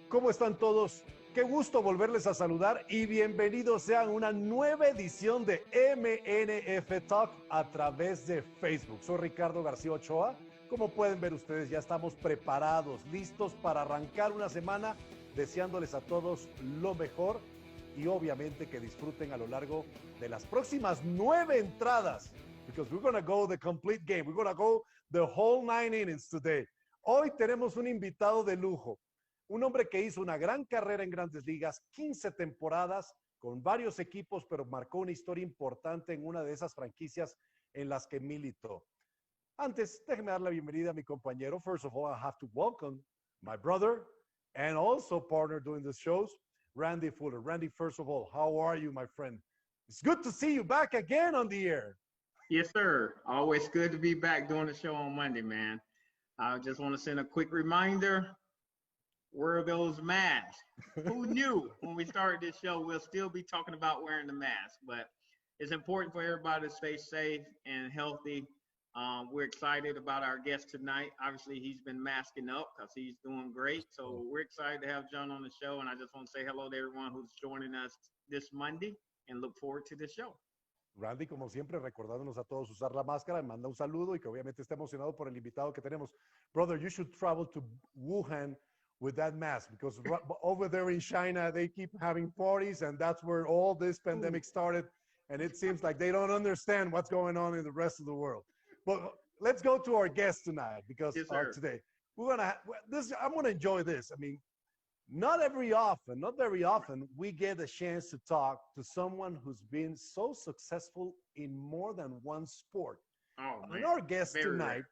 ¿Cómo están todos? Qué gusto volverles a saludar y bienvenidos sean a una nueva edición de MNF Talk a través de Facebook. Soy Ricardo García Ochoa. Como pueden ver ustedes, ya estamos preparados, listos para arrancar una semana, deseándoles a todos lo mejor y obviamente que disfruten a lo largo de las próximas 9 entradas. Because we're going to go the complete game. We're going to go the whole 9 innings today. Hoy tenemos un invitado de lujo. Un hombre que hizo una gran carrera en Grandes Ligas, 15 temporadas con varios equipos, pero marcó una historia importante en una de esas franquicias en las que militó. Antes, déjeme dar la bienvenida a mi compañero. First of all, I have to welcome my brother and also partner doing the shows, Randy Fuller. Randy, first of all, how are you, my friend? It's good to see you back again on the air. Yes, sir. Always good to be back doing the show on Monday, man. I just want to send a quick reminder. Wear those masks. Who knew when we started this show, we'll still be talking about wearing the mask, but it's important for everybody to stay safe and healthy. We're excited about our guest tonight. Obviously, he's been masking up because he's doing great. So we're excited to have John on the show. And I just want to say hello to everyone who's joining us this Monday and look forward to this show. Randy, como siempre, recordándonos a todos usar la máscara, me manda un saludo y que obviamente está emocionado por el invitado que tenemos. Brother, you should travel to Wuhan with that mask, because over there in China, they keep having parties, and that's where all this pandemic started, and it seems like they don't understand what's going on in the rest of the world. But let's go to our guest tonight, because yes, today, I'm gonna enjoy this. I mean, not very often, we get a chance to talk to someone who's been so successful in more than one sport. Oh, man. And our guest tonight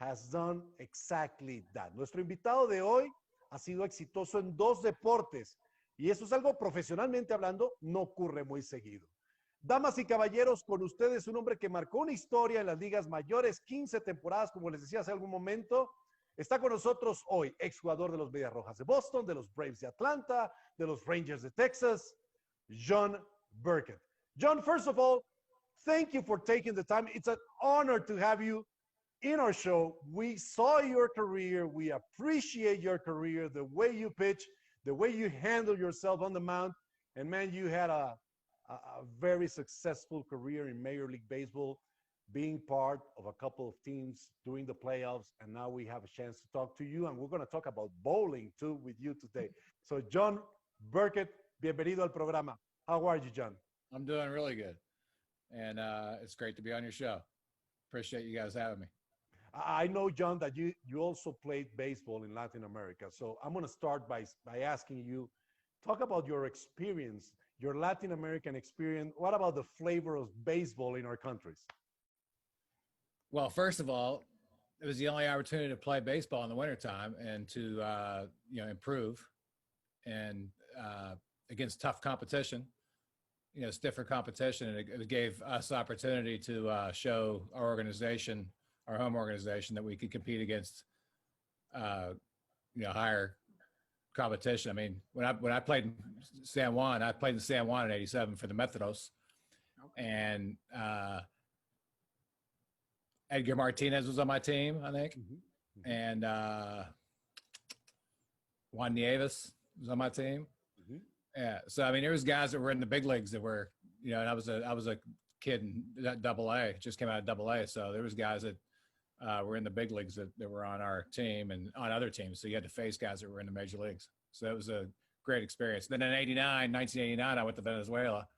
has done exactly that. Nuestro invitado de hoy ha sido exitoso en 2 deportes, y eso es algo, profesionalmente hablando, no ocurre muy seguido. Damas y caballeros, con ustedes un hombre que marcó una historia en las ligas mayores, 15 temporadas, como les decía hace algún momento. Está con nosotros hoy, exjugador de los Medias Rojas de Boston, de los Braves de Atlanta, de los Rangers de Texas, John Burkett. John, first of all, thank you for taking the time. It's an honor to have you in our show. We saw your career. We appreciate your career, the way you pitch, the way you handle yourself on the mound. And man, you had a very successful career in Major League Baseball, being part of a couple of teams during the playoffs. And now we have a chance to talk to you. And we're going to talk about bowling too with you today. So John Burkett, bienvenido al programa. How are you, John? I'm doing really good. And it's great to be on your show. Appreciate you guys having me. I know, John, that you also played baseball in Latin America. So I'm going to start by asking you, talk about your experience, your Latin American experience. What about the flavor of baseball in our countries? Well, first of all, it was the only opportunity to play baseball in the wintertime and to, improve and against tough competition, stiffer competition. And it gave us the opportunity to show our organization, our home organization, that we could compete against, higher competition. I mean, when I played in San Juan, I played in San Juan in '87 for the Methodos, and Edgar Martinez was on my team, I think, and Juan Nieves was on my team. Yeah, so I mean, there was guys that were in the big leagues that were, and I was a kid in Double-A, just came out of Double-A, so there was guys that were in the big leagues that were on our team and on other teams. So you had to face guys that were in the major leagues. So it was a great experience. Then in 1989, I went to Venezuela,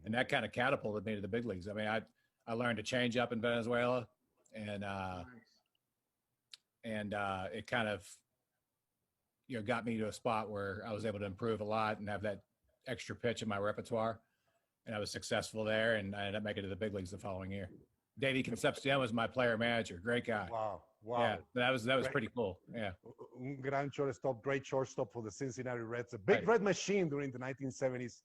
and that kind of catapulted me to the big leagues. I mean, I learned to change up in Venezuela, and it kind of, got me to a spot where I was able to improve a lot and have that extra pitch in my repertoire. And I was successful there, and I ended up making it to the big leagues the following year. Davey Concepcion was my player manager. Great guy. Wow. Yeah, that was pretty cool. Yeah. Un gran shortstop, great shortstop for the Cincinnati Reds. A big red machine during the 1970s.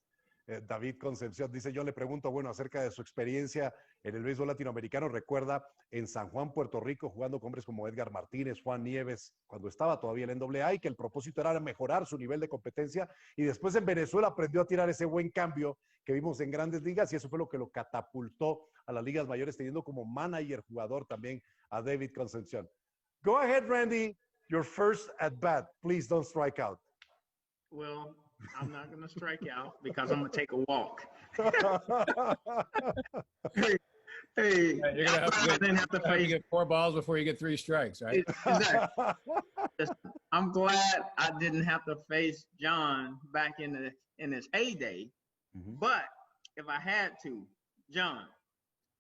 David Concepción dice, yo le pregunto, bueno, acerca de su experiencia en el béisbol latinoamericano. Recuerda en San Juan, Puerto Rico, jugando con hombres como Edgar Martínez, Juan Nieves, cuando estaba todavía en AA, y que el propósito era mejorar su nivel de competencia. Y después en Venezuela aprendió a tirar ese buen cambio que vimos en Grandes Ligas, y eso fue lo que lo catapultó a las ligas mayores, teniendo como manager, jugador también a David Concepción. Go ahead, Randy, your first at bat. Please don't strike out. Well, I'm not going to strike out because I'm going to take a walk. Hey, You're gonna I didn't have to you face. get 4 balls before you get 3 strikes, right? Exactly. I'm glad I didn't have to face John back in his heyday. Mhm. But if I had to, John,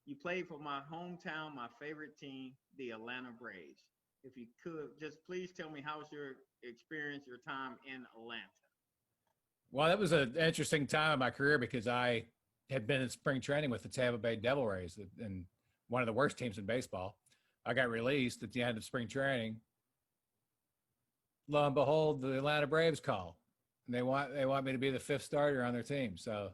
you played for my hometown, my favorite team, the Atlanta Braves. If you could, just please tell me how was your experience, your time in Atlanta? Well, that was an interesting time in my career because I had been in spring training with the Tampa Bay Devil Rays and one of the worst teams in baseball. I got released at the end of spring training. Lo and behold, the Atlanta Braves call. And they want me to be the 5th starter on their team. So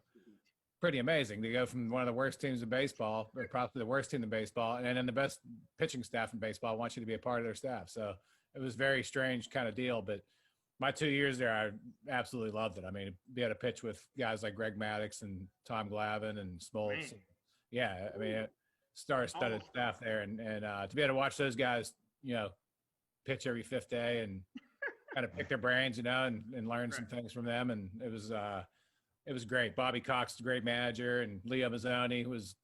pretty amazing to go from one of the worst teams in baseball, or probably the worst team in baseball, and then the best pitching staff in baseball wants you to be a part of their staff. So it was a very strange kind of deal. But my 2 years there, I absolutely loved it. I mean, be able to pitch with guys like Greg Maddux and Tom Glavine and Smoltz. Yeah, I mean, star-studded staff there. And to be able to watch those guys, pitch every 5th day and kind of pick their brains, and learn some things from them. And it was great. Bobby Cox, the great manager, and Leo Mazzoni, who was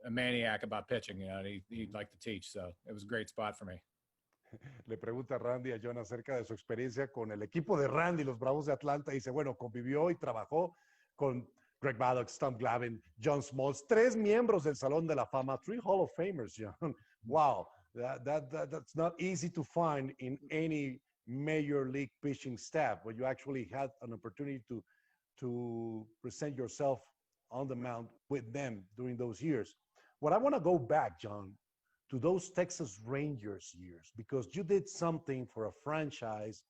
a maniac about pitching, and he liked to teach. So it was a great spot for me. Le pregunta Randy a John acerca de su experiencia con el equipo de Randy, los Bravos de Atlanta. Dice, bueno, convivió y trabajó con Greg Maddux, Tom Glavine, John Smoltz, 3 miembros del Salón de la Fama, 3 Hall of Famers, John. Wow, that's not easy to find in any major league pitching staff, where you actually had an opportunity to present yourself on the mound with them during those years. What I want to go back, John, to those Texas Rangers years, because you did something for a franchise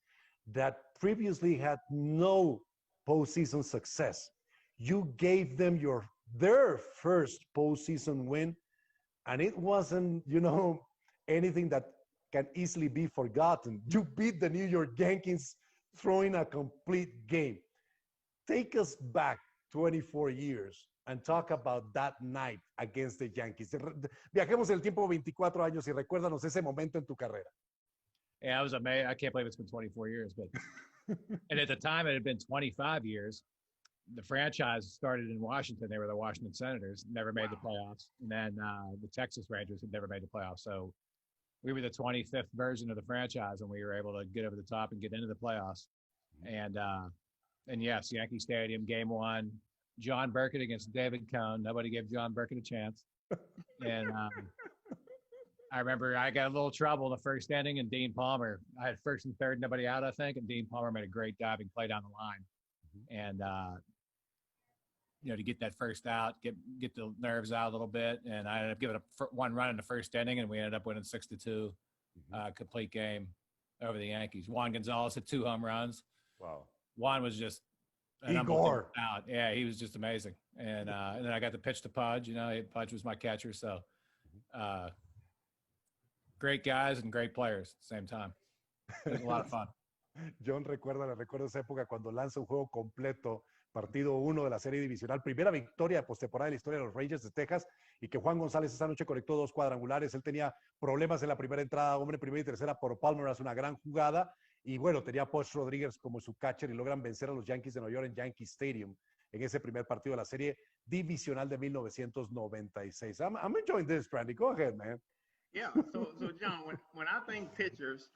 that previously had no postseason success. You gave them their first postseason win, and it wasn't, anything that can easily be forgotten. You beat the New York Yankees throwing a complete game. Take us back 24 years and talk about that night against the Yankees. Viajemos el tiempo 24 años y recuérdanos ese momento en tu carrera. Yeah, I was amazed. I can't believe it's been 24 years, but and at the time it had been 25 years. The franchise started in Washington. They were the Washington Senators, never made the playoffs. And then the Texas Rangers had never made the playoffs. So we were the 25th version of the franchise, and we were able to get over the top and get into the playoffs. And yes, Yankee Stadium, game 1, John Burkett against David Cone. Nobody gave John Burkett a chance. And I remember I got a little trouble in the first inning, and Dean Palmer, I had 1st and 3rd, nobody out, I think, and Dean Palmer made a great diving play down the line. And, to get that first out, get the nerves out a little bit. And I ended up giving up 1 run in the first inning, and we ended up winning 6-2, complete game over the Yankees. Juan Gonzalez had 2 home runs. Wow. Juan was just an unbelievable out. Yeah, he was just amazing. And then I got to pitch to Pudge. Pudge was my catcher. So great guys and great players at the same time. It was a lot of fun. John recuerda esa época cuando lanza un juego completo, partido 1 de la serie divisional, primera victoria de postemporada en la historia de los Rangers de Texas, y que Juan González esa noche conectó 2 cuadrangulares. Él tenía problemas en la primera entrada, hombre, primera y tercera por Palmer, hace una gran jugada, y bueno, tenía a Poch Rodríguez como su catcher, y logran vencer a los Yankees de Nueva York en Yankee Stadium en ese primer partido de la serie divisional de 1996. I'm enjoying this, Randy. Go ahead, man. Yeah, so John, when I think pitchers,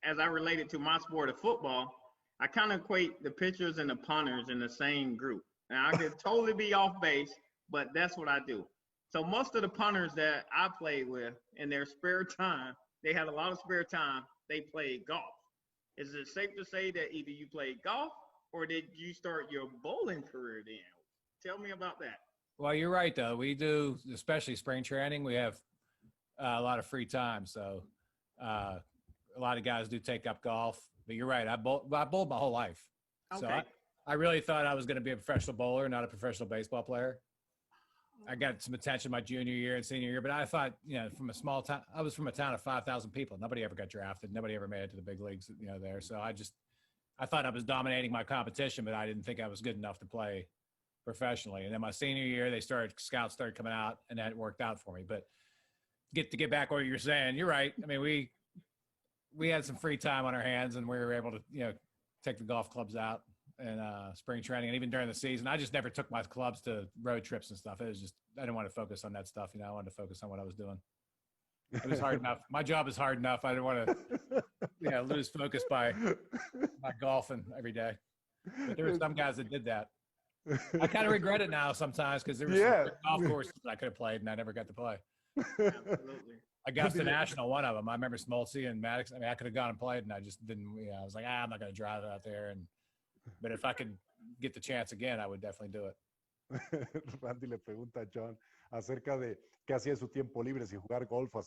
as I relate it to my sport of football, I kind of equate the pitchers and the punters in the same group. Now, I could totally be off base, but that's what I do. So most of the punters that I played with in their spare time, they had a lot of spare time, they played golf. Is it safe to say that either you played golf or did you start your bowling career then? Tell me about that. Well, you're right, though. We do, especially spring training, we have a lot of free time. So a lot of guys do take up golf. But you're right. I bowled my whole life. Okay. So I really thought I was going to be a professional bowler, not a professional baseball player. I got some attention my junior year and senior year, but I thought, from a small town, I was from a town of 5,000 people. Nobody ever got drafted. Nobody ever made it to the big leagues, there. So I thought I was dominating my competition, but I didn't think I was good enough to play professionally. And then my senior year, scouts started coming out, and that worked out for me. But to get back what you're saying, you're right. I mean, we had some free time on our hands, and we were able to, take the golf clubs out and spring training, and even during the season. I just never took my clubs to road trips and stuff. It was just, I didn't want to focus on that stuff. I wanted to focus on what I was doing. It was hard enough. My job is hard enough. I didn't want to lose focus by golfing every day. But there were some guys that did that. I kind of regret it now sometimes because there were some golf courses I could have played and I never got to play. Absolutely. Augusta National, one of them. I remember Smoltzy and Maddox. I mean, I could have gone and played and I just didn't. I was like, I'm not going to drive out there. But if I could get the chance again, I would definitely do it. Randy le pregunta a John acerca de qué hacía en su tiempo libre, si jugar golf o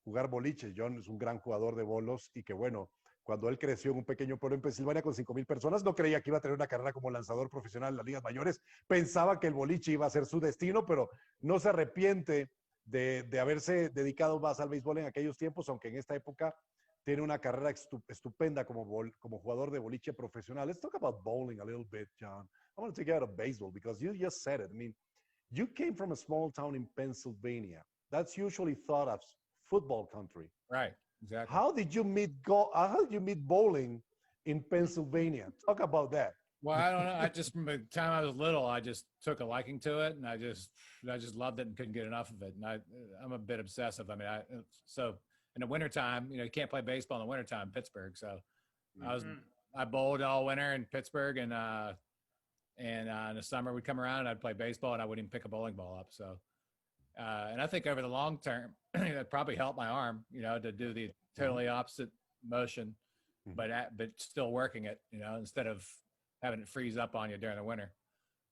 jugar boliche. John es un gran jugador de bolos y que bueno, cuando él creció en un pequeño pueblo en Pensilvania con 5,000 personas, no creía que iba a tener una carrera como lanzador profesional en las ligas mayores. Pensaba que el boliche iba a ser su destino, pero no se arrepiente de haberse dedicado más al béisbol en aquellos tiempos, aunque en esta época tiene una carrera estupenda como jugador de boliche profesional. Let's talk about bowling a little bit, John. I want to take you out of baseball because you just said it. I mean, you came from a small town in Pennsylvania. That's usually thought of football country. Right, exactly. How did you meet bowling in Pennsylvania? Talk about that. Well, I don't know. I just, from the time I was little, I just took a liking to it, and I just loved it and couldn't get enough of it. And I'm a bit obsessive. I mean, so in the wintertime, you can't play baseball in the wintertime in Pittsburgh. So I bowled all winter in Pittsburgh, and in the summer we'd come around and I'd play baseball and I wouldn't even pick a bowling ball up. So, and I think over the long term, that probably helped my arm, to do the totally opposite motion, but still working it, instead of having it freeze up on you during the winter.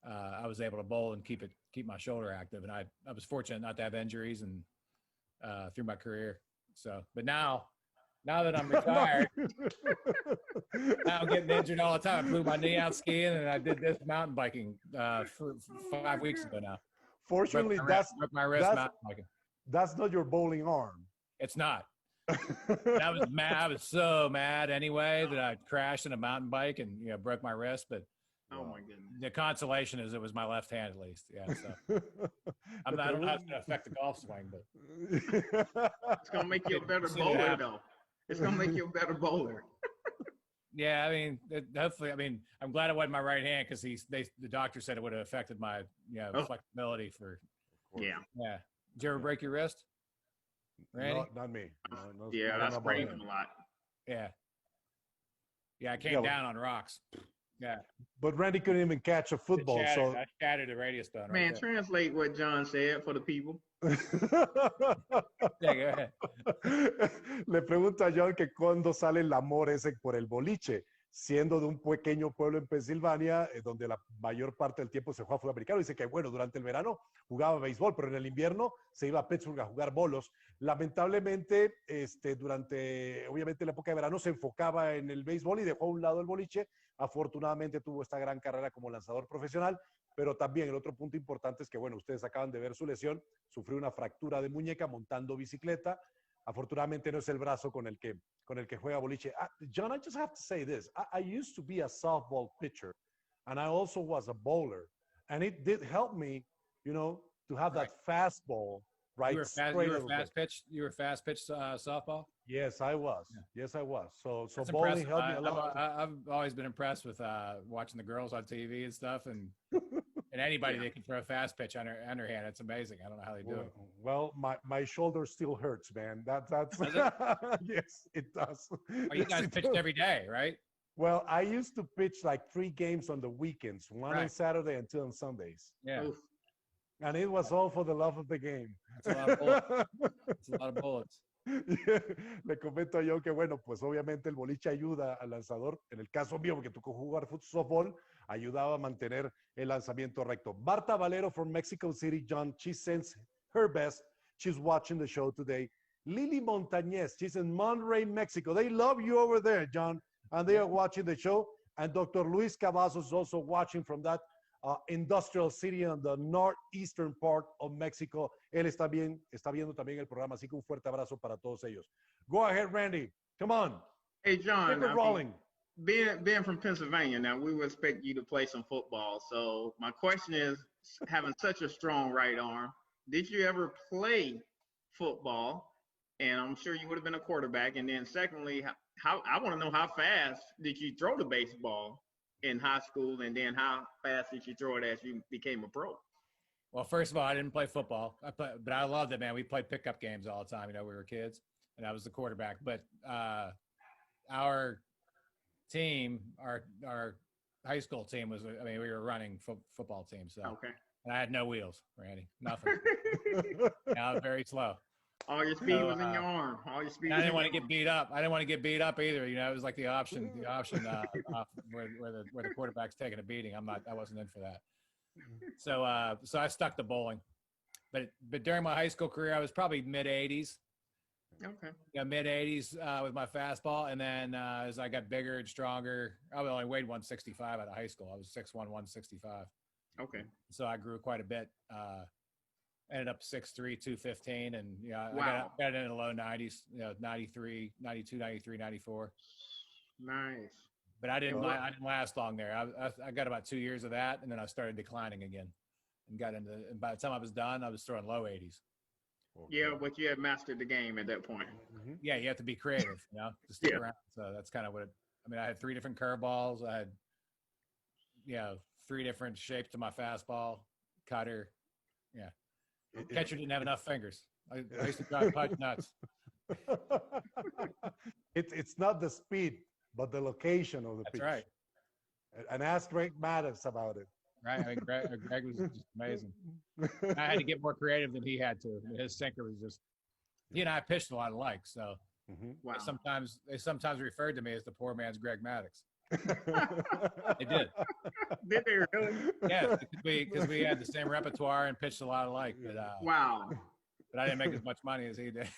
I was able to bowl and keep my shoulder active. And I was fortunate not to have injuries and through my career. So, but now that I'm retired, now I'm getting injured all the time. I blew my knee out skiing, and I did this mountain biking 5 weeks ago now. Fortunately, broke my wrist mountain biking. That's not your bowling arm. It's not. I was mad. I was so mad anyway that I crashed in a mountain bike and broke my wrist. But oh my goodness, the consolation is it was my left hand at least. Yeah, so I don't know how it's going to affect the golf swing, but it's going to make you a better bowler, though. It's going to make you a better bowler. Yeah, I mean, hopefully, I'm glad it wasn't my right hand because the doctor said it would have affected my flexibility for. Yeah. Yeah. Did you ever break your wrist, Randy? No, not me. No, yeah, that's sprained a lot. Yeah. Yeah, I came down on rocks. Yeah. But Randy couldn't even catch a football. I shattered the radius bone. Man, right, translate what John said for the people. Yeah, go ahead. Le pregunta a John que cuándo sale el amor ese por el boliche, siendo de un pequeño pueblo en Pensilvania, donde la mayor parte del tiempo se juega fútbol americano. Dice que, bueno, durante el verano jugaba béisbol, pero en el invierno se iba a Pittsburgh a jugar bolos. Lamentablemente, durante, obviamente, la época de verano se enfocaba en el béisbol y dejó a un lado el boliche. Afortunadamente tuvo esta gran carrera como lanzador profesional, pero también el otro punto importante es que, bueno, ustedes acaban de ver su lesión, sufrió una fractura de muñeca montando bicicleta. Afortunadamente no es el brazo con el que juega boliche. John, I just have to say this. I used to be a softball pitcher, and I also was a bowler, and it did help me, to have that fastball, right? You were fast pitch softball? Yes, I was. Yeah. Yes, I was. So That's bowling impressive. helped me a lot. I've always been impressed with watching the girls on TV and stuff, and anybody that can throw a fast pitch underhand. It's amazing. I don't know how they do it. Well, my shoulder still hurts, man. That's yes, it does. Oh, you guys pitched every day, right? Well, I used to pitch like 3 games on the weekends, one on Saturday and 2 on Sundays. Yeah. Oof. And it was all for the love of the game. That's a lot of bullets. That's a lot of bullets. Le comento yo que, bueno, pues obviamente el boliche ayuda al lanzador. En el caso mío, porque tocó jugar softball, ayudaba a mantener el lanzamiento recto. Marta Valero from Mexico City, John, she sends her best. She's watching the show today. Lily Montañez, she's in Monterrey, Mexico. They love you over there, John, and they are watching the show. And Dr. Luis Cavazos is also watching from that industrial city on the northeastern part of Mexico. Él está viendo también el programa, así que un fuerte abrazo para todos ellos. Go ahead, Randy. Come on. Hey, John. Keep it rolling. Being from Pennsylvania, now we would expect you to play some football. So my question is, having such a strong right arm, did you ever play football? And I'm sure you would have been a quarterback. And then secondly, how I want to know how fast did you throw the baseball in high school, and then how fast did you throw it as you became a pro? Well, first of all, I didn't play football, but I loved it, man. We played pickup games all the time. You know, we were kids, and I was the quarterback. But our team, our high school team was, I mean, we were running football team. So, Okay. and I had no wheels, Randy, nothing. I was very slow. All your speed was in your arm. All your speed. I didn't want to get beat up. I didn't want to get beat up either. You know, it was like the option where the quarterback's taking a beating. I wasn't in for that. So I stuck to bowling, but during my high school career, I was probably mid 80s. Okay. Yeah, mid 80s with my fastball, and then as I got bigger and stronger, I only weighed 165 out of high school. I was 6'1", 165. Okay. So I grew quite a bit. Ended up 6'3", 215, and Wow. I got into the low 90s. 93, 92, 93, 94. Nice. But I didn't last long there. I got about 2 years of that, and then I started declining again, and and by the time I was done, I was throwing low 80s. Yeah, but you had mastered the game at that point. Mm-hmm. Yeah, you have to be creative, to stick around. So that's kind of what I had 3 different curveballs. I had, 3 different shapes to my fastball, cutter. Yeah. Catcher didn't have enough fingers. I used to drive punch nuts. It's not the speed, but the location of the pitch. That's right. And ask Greg Maddox about it. Right. I mean, Greg was just amazing. I had to get more creative than he had to. His sinker was just. He and I pitched a lot alike, so Wow. they sometimes referred to me as the poor man's Greg Maddox. They did. Did they really? Yeah, because we had the same repertoire and pitched a lot alike. But Wow. but I didn't make as much money as he did.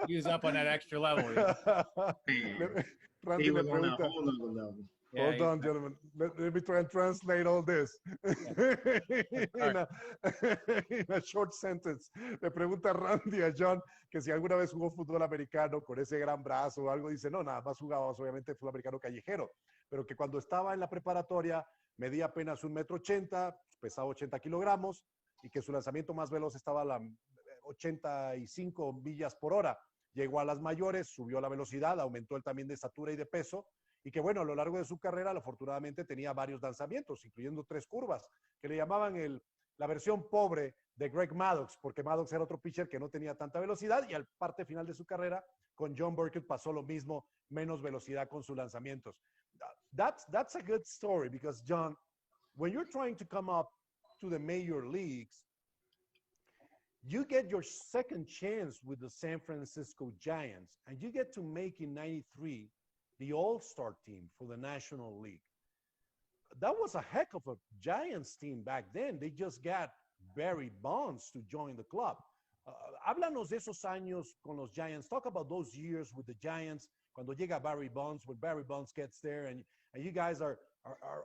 He was up on that extra level. Randy He le was on a pregunta, whole nother level. Yeah, hold on, gentlemen. Let me try and translate all this in a short sentence. Le pregunta Randy a John que si alguna vez jugó fútbol americano con ese gran brazo o algo. Dice, no, nada más jugaba obviamente fútbol americano callejero, pero que cuando estaba en la preparatoria medía apenas 1,80 m, pesaba 80 kilogramos y que su lanzamiento más veloz estaba a la 85 millas por hora. Llegó a las mayores, subió la velocidad, aumentó el también de estatura y de peso, y que bueno, a lo largo de su carrera, afortunadamente tenía varios lanzamientos, incluyendo 3 curvas, que le llamaban la versión pobre de Greg Maddox, porque Maddox era otro pitcher que no tenía tanta velocidad, y al parte final de su carrera, con John Burkett pasó lo mismo, menos velocidad con sus lanzamientos. That's a good story, because John, when you're trying to come up to the major leagues, you get your second chance with the San Francisco Giants, and you get to make in 93 the All-Star team for the National League. That was a heck of a Giants team back then. They just got Barry Bonds to join the club. Háblanos de esos años con los Giants. Talk about those years with the Giants, cuando llega Barry Bonds, when Barry Bonds gets there, and you guys are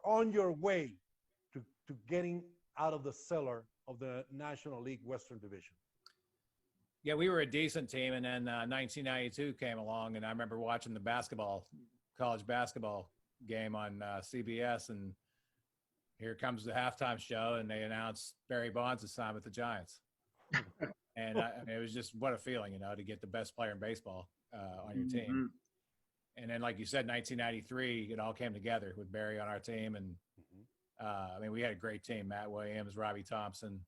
on your way to getting out of the cellar of the National League Western Division. Yeah, we were a decent team, and then 1992 came along, and I remember watching the college basketball game on CBS, and here comes the halftime show, and they announced Barry Bonds' sign with the Giants. And I mean, it was just, what a feeling, to get the best player in baseball on your team. And then, like you said, 1993, it all came together with Barry on our team, and I mean, we had a great team: Matt Williams, Robbie Thompson.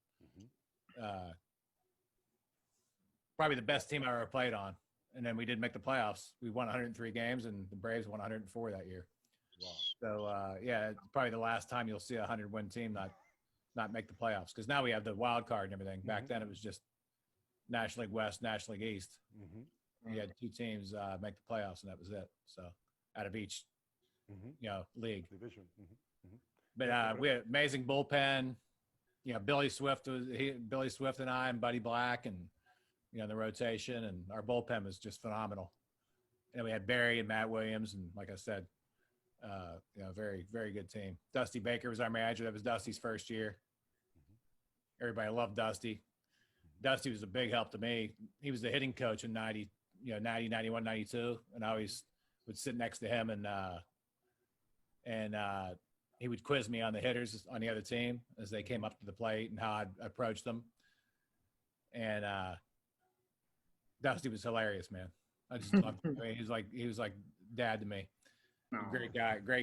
Probably the best team I ever played on. And then we did make the playoffs. We won 103 games, and the Braves won 104 that year. Wow. So, yeah, it's probably the last time you'll see a 100-win team not make the playoffs, because now we have the wild card and everything. Back then, it was just National League West, National League East. We had 2 teams make the playoffs, and that was it. So, out of each, league. Division. But we had amazing bullpen. Billy Swift and I and Buddy Black, and the rotation, and our bullpen was just phenomenal. And we had Barry and Matt Williams, and like I said, very, very good team. Dusty Baker was our manager. That was Dusty's first year. Everybody loved Dusty. Dusty was a big help to me. He was the hitting coach in 90, 91, 92, and I always would sit next to him, and he would quiz me on the hitters on the other team as they came up to the plate and how I'd approach them. And Dusty was hilarious, man. I just loved him. I mean, he was like dad to me. No. Great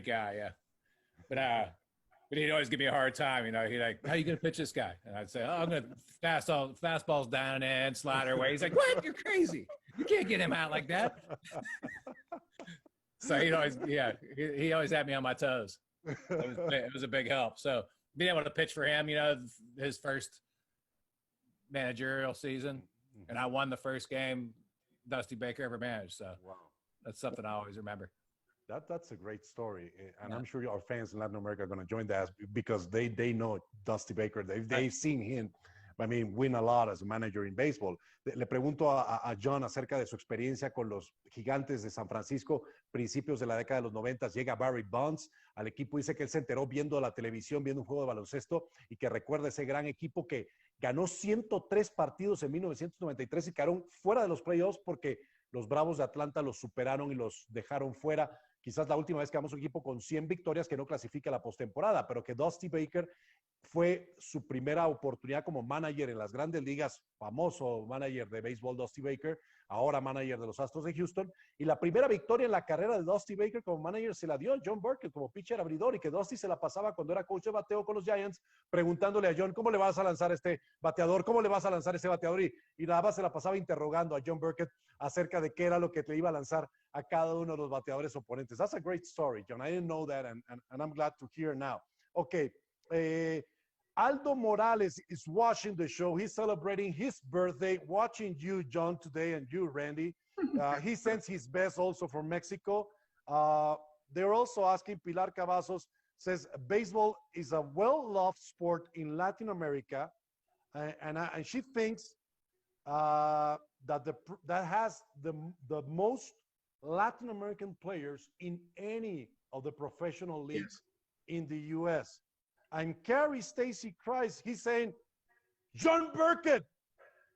guy, yeah. But he'd always give me a hard time, you know. He'd like, how you gonna pitch this guy? And I'd say, oh, I'm gonna fastballs down and slider away. He's like, what? You're crazy. You can't get him out like that. So he always had me on my toes. It was a big help. So being able to pitch for him, you know, his first managerial season, and I won the first game Dusty Baker ever managed. So Wow. that's something I always remember. That's a great story, and I'm sure our fans in Latin America are going to join that because they know Dusty Baker. They've seen him, I mean, win a lot as a manager in baseball. Le pregunto a John acerca de su experiencia con los Gigantes de San Francisco, principios de la década de los 90. Llega Barry Bonds al equipo, dice que él se enteró viendo la televisión, viendo un juego de baloncesto y que recuerda ese gran equipo que ganó 103 partidos en 1993 y quedaron fuera de los playoffs porque los Bravos de Atlanta los superaron y los dejaron fuera. Quizás la última vez que vamos a un equipo con 100 victorias que no clasifica a la postemporada, pero que Dusty Baker fue su primera oportunidad como manager en las grandes ligas, famoso manager de béisbol Dusty Baker, ahora manager de los Astros de Houston, y la primera victoria en la carrera de Dusty Baker como manager se la dio a John Burkett como pitcher abridor, y que Dusty se la pasaba cuando era coach de bateo con los Giants, preguntándole a John, ¿cómo le vas a lanzar este bateador? ¿Cómo le vas a lanzar ese bateador? Y nada más se la pasaba interrogando a John Burkett acerca de qué era lo que le iba a lanzar a cada uno de los bateadores oponentes. That's a great story, John. I didn't know that, and I'm glad to hear now. Okay, Aldo Morales is watching the show. He's celebrating his birthday, watching you, John, today, and you, Randy. He sends his best also from Mexico. They're also asking, Pilar Cavazos says, baseball is a well-loved sport in Latin America, and she thinks that has the most Latin American players in any of the professional leagues in the U.S. And Carrie Stacy Christ, he's saying, John Burkett.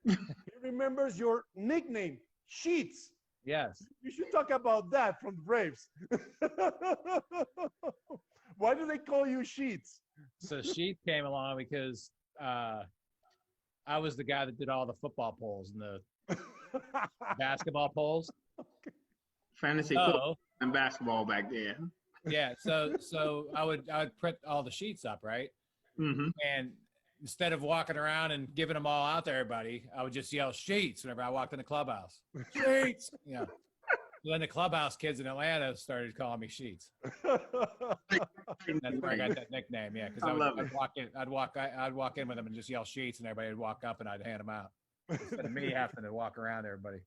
He remembers your nickname, Sheets. Yes. You should talk about that from the Braves. Why do they call you Sheets? So Sheets came along because I was the guy that did all the football polls and the basketball polls. Fantasy football and basketball back then. Yeah, so I would print all the sheets up, right? Mm-hmm. And instead of walking around and giving them all out to everybody, I would just yell Sheets whenever I walked in the clubhouse. Sheets, yeah. So then the clubhouse kids in Atlanta started calling me Sheets. That's where I got that nickname. Yeah, because I'd walk in with them and just yell Sheets, and everybody would walk up and I'd hand them out instead of me having to walk around everybody.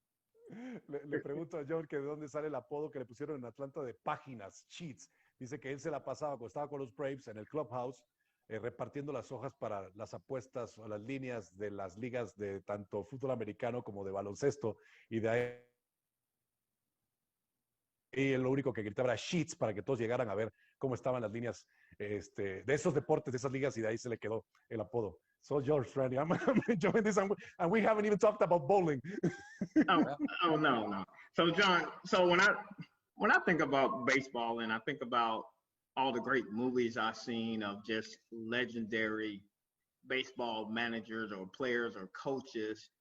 Le pregunto a John que de dónde sale el apodo que le pusieron en Atlanta de páginas, Sheets. Dice que él se la pasaba cuando estaba con los Braves en el clubhouse, repartiendo las hojas para las apuestas o las líneas de las ligas de tanto fútbol americano como de baloncesto. Y de ahí y lo único que gritaba era Sheets para que todos llegaran a ver cómo estaban las líneas de esos deportes, de esas ligas, y de ahí se le quedó el apodo. So George, Randy, I'm enjoying this, and we haven't even talked about bowling. No. So John, when I think about baseball and I think about all the great movies I've seen of just legendary baseball managers or players or coaches,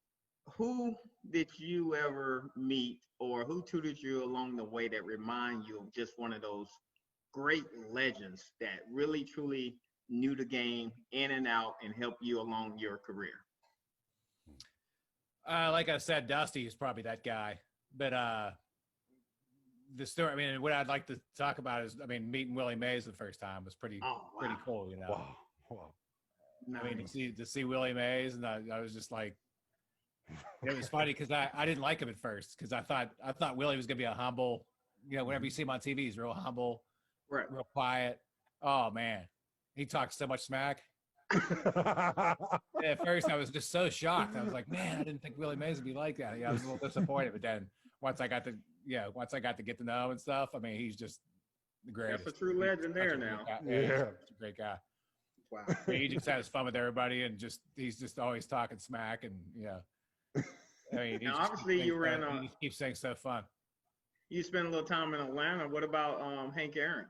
who did you ever meet or who tutored you along the way that remind you of just one of those great legends that really truly knew the game in and out and helped you along your career? Like I said, Dusty is probably that guy. But the story, I mean, what I'd like to talk about is, I mean, meeting Willie Mays the first time was pretty cool, you know. Wow. Nice. I mean, to see Willie Mays, and I was just like, it was funny because I didn't like him at first because I thought Willie was gonna be a humble, you know, whenever you see him on TV, he's real humble, right, real quiet. Oh man, he talks so much smack. At first, I was just so shocked. I was like, man, I didn't think Willie Mays would be like that. Yeah, I was a little disappointed, but then once I got to get to know him and stuff, I mean, he's just the greatest. That's a true legend there now. He's a great guy. Wow. He just has fun with everybody, and he's just always talking smack, and I mean, now, obviously, you ran on. He keeps saying so fun. You spent a little time in Atlanta. What about Hank Aaron?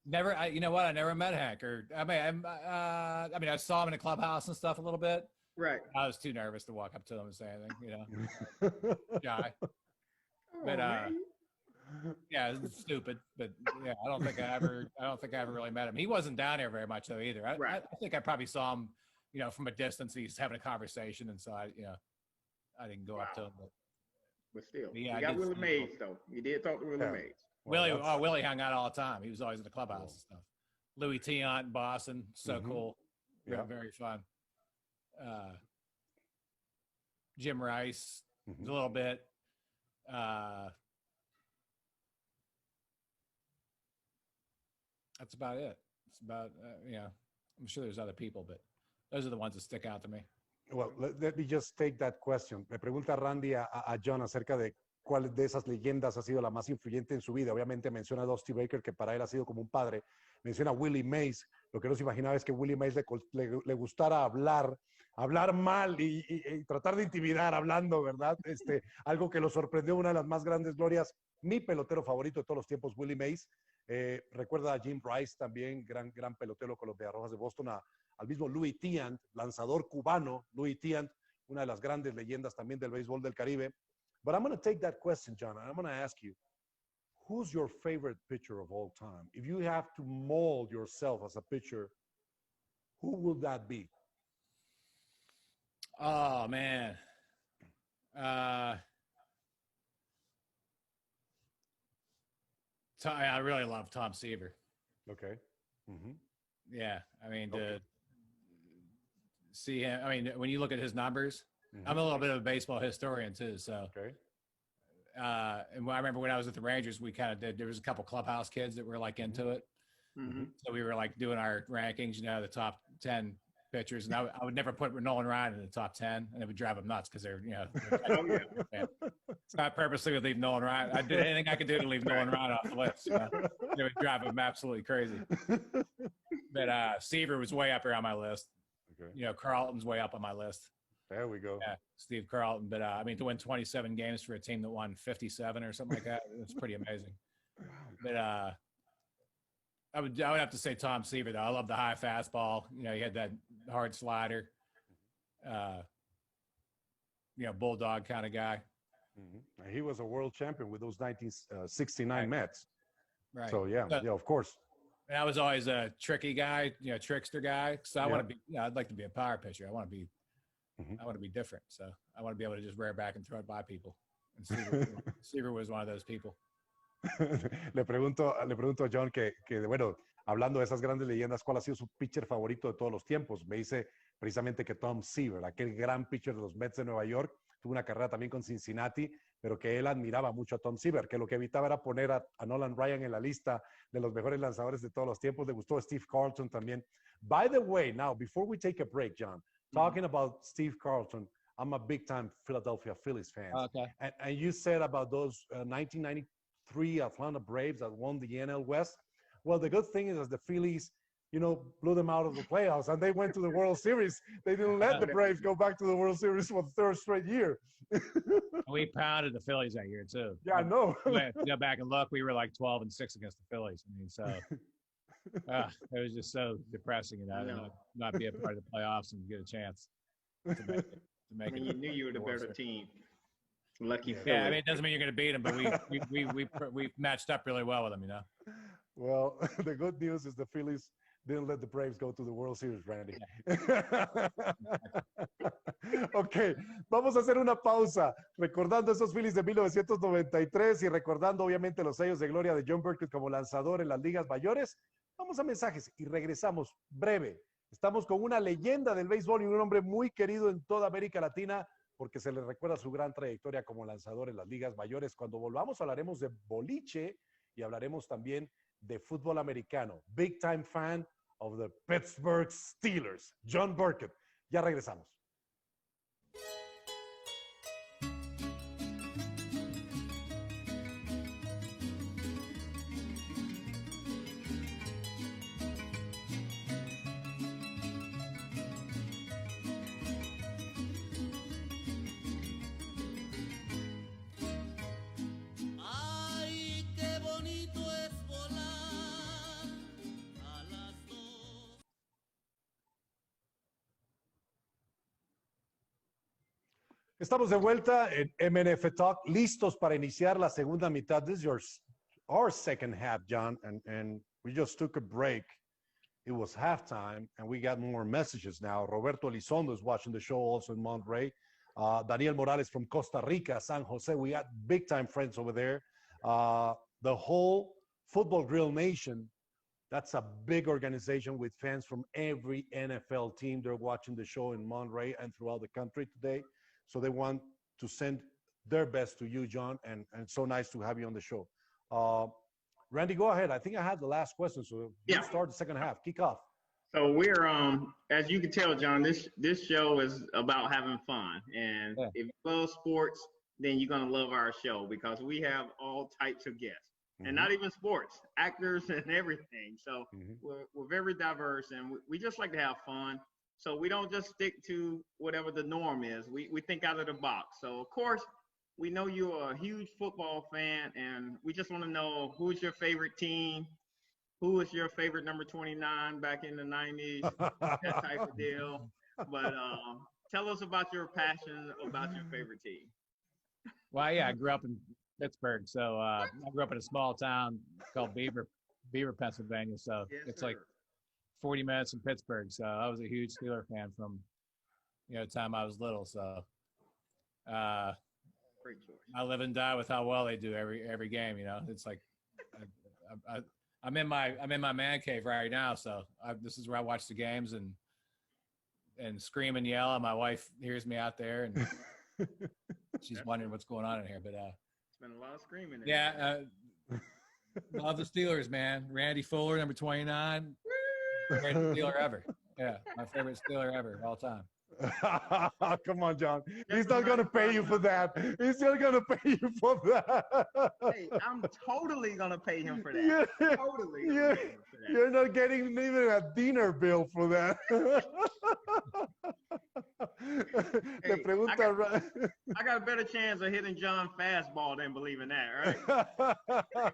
Never. You know what? I never met Hank. I mean, I saw him in the clubhouse and stuff a little bit. Right. I was too nervous to walk up to him and say anything. You know, shy. But man. yeah, it's stupid. But yeah, I don't think I ever really met him. He wasn't down here very much though either. Right. I think I probably saw him, from a distance. He's having a conversation, and so I didn't go up to him. But still, Yeah, you got Willie Mays though. You did talk to Willie Mays. Well, Willie hung out all the time. He was always in the clubhouse and stuff. Louis Tiant in Boston, so cool. Yeah, very fun. Jim Rice, a little bit. That's about it. It's about, I'm sure there's other people, but those are the ones that stick out to me. Well, let me just take that question. Me pregunta Randy a John acerca de cuál de esas leyendas ha sido la más influyente en su vida. Obviamente menciona a Dusty Baker, que para él ha sido como un padre. Menciona a Willie Mays. Lo que no se imaginaba es que Willie Mays le gustara hablar mal y tratar de intimidar hablando, ¿verdad? Algo que lo sorprendió, una de las más grandes glorias. Mi pelotero favorito de todos los tiempos, Willie Mays. Recuerda a Jim Rice también, gran pelotero con los Mediarrojas de Boston, al mismo Louis Tiant, lanzador cubano, Louis Tiant, una de las grandes leyendas también del béisbol del Caribe. But I'm going to take that question, John, and I'm going to ask you, who's your favorite pitcher of all time? If you have to mold yourself as a pitcher, who will that be? Oh, man. I really love Tom Seaver. Okay. Mm-hmm. Yeah. I mean, to see him, I mean, when you look at his numbers, I'm a little bit of a baseball historian too. So, okay. And I remember when I was with the Rangers, we kind of there was a couple clubhouse kids that were like into it. So we were like doing our rankings, the top 10 pitchers. And I would never put Nolan Ryan in the top 10, and it would drive them nuts because they're, it's not purposely would leave Nolan Ryan. I did anything I could do to leave Nolan Ryan off the list. It would drive them absolutely crazy. But Seaver was way up here on my list. Okay. Carlton's way up on my list. There we go. Yeah, Steve Carlton. But I mean, to win 27 games for a team that won 57 or something like that, it's pretty amazing. But I would have to say Tom Seaver, though. I love the high fastball. He had that hard slider. Bulldog kind of guy. He was a world champion with those 1969 Mets. Right. So yeah, of course. And I was always a tricky guy, trickster guy. So I want to be. I'd like to be a power pitcher. I want to be. I want to be different. So I want to be able to just rear back and throw it by people. And Seaver was one of those people. Le pregunto a John que, bueno, hablando de esas grandes leyendas, ¿cuál ha sido su pitcher favorito de todos los tiempos? Me dice precisamente que Tom Seaver, aquel gran pitcher de los Mets de Nueva York, tuvo una carrera también con Cincinnati, pero que él admiraba mucho a Tom Seaver, que lo que evitaba era poner a Nolan Ryan en la lista de los mejores lanzadores de todos los tiempos. Le gustó a Steve Carlton también. By the way, now, before we take a break, John, talking about Steve Carlton, I'm a big-time Philadelphia Phillies fan. Okay. And you said about those 1993 Atlanta Braves that won the NL West. Well, the good thing is that the Phillies, blew them out of the playoffs, and they went to the World Series. They didn't let the Braves go back to the World Series for the third straight year. We pounded the Phillies that year too. Yeah, I know. Go back and look, we were like 12-6 against the Phillies. I mean, so it was just so depressing, not be a part of the playoffs and get a chance to make it. You knew you were the better team. Lucky. Yeah, I mean, it doesn't mean you're going to beat them, but we matched up really well with them, Well, the good news is the Phillies didn't let the Braves go to the World Series, Randy. Ok, vamos a hacer una pausa recordando esos Phillies de 1993 y recordando obviamente los años de gloria de John Burkett como lanzador en las ligas mayores. Vamos a mensajes y regresamos breve. Estamos con una leyenda del béisbol y un hombre muy querido en toda América Latina porque se le recuerda su gran trayectoria como lanzador en las ligas mayores. Cuando volvamos hablaremos de boliche y hablaremos también de fútbol americano. Big time fan of the Pittsburgh Steelers, John Burkett. Ya regresamos. Estamos de vuelta en MNF Talk, listos para iniciar la segunda mitad. This is our second half, John, and we just took a break. It was halftime, and we got more messages now. Roberto Elizondo is watching the show also in Monterrey. Daniel Morales from Costa Rica, San Jose. We got big-time friends over there. The whole Football Grill Nation, that's a big organization with fans from every NFL team. They're watching the show in Monterrey and throughout the country today. So they want to send their best to you, John, and it's so nice to have you on the show. Randy, go ahead. I think I had the last question, so you start the second half. Kick off. So we're as you can tell, John, this show is about having fun. And if you love sports, then you're gonna love our show because we have all types of guests. And not even sports, actors and everything. So we're very diverse, and we just like to have fun. So we don't just stick to whatever the norm is. We think out of the box. So of course, we know you're a huge football fan, and we just want to know who's your favorite team, who was your favorite number 29 back in the 90s, that type of deal. But tell us about your passion about your favorite team. Well, yeah, I grew up in Pittsburgh, so I grew up in a small town called Beaver, Pennsylvania. So it's like 40 minutes from Pittsburgh. So I was a huge Steeler fan from, the time I was little. So Great choice. I live and die with how well they do every game. It's like I'm in my man cave right now. So this is where I watch the games and scream and yell. And my wife hears me out there, and she's wondering what's going on in here. But it's been a lot of screaming. Love the Steelers, man. Randy Fuller, number 29. Greatest Steeler ever. Yeah, my favorite Steeler ever of all time. Come on, John. He's not going to pay you for that. He's not going to pay you for that. Hey, I'm totally going to pay him for that. Yeah. Totally. Yeah. You're not getting even a dinner bill for that. Hey, I got a better chance of hitting John fastball than believing that, right?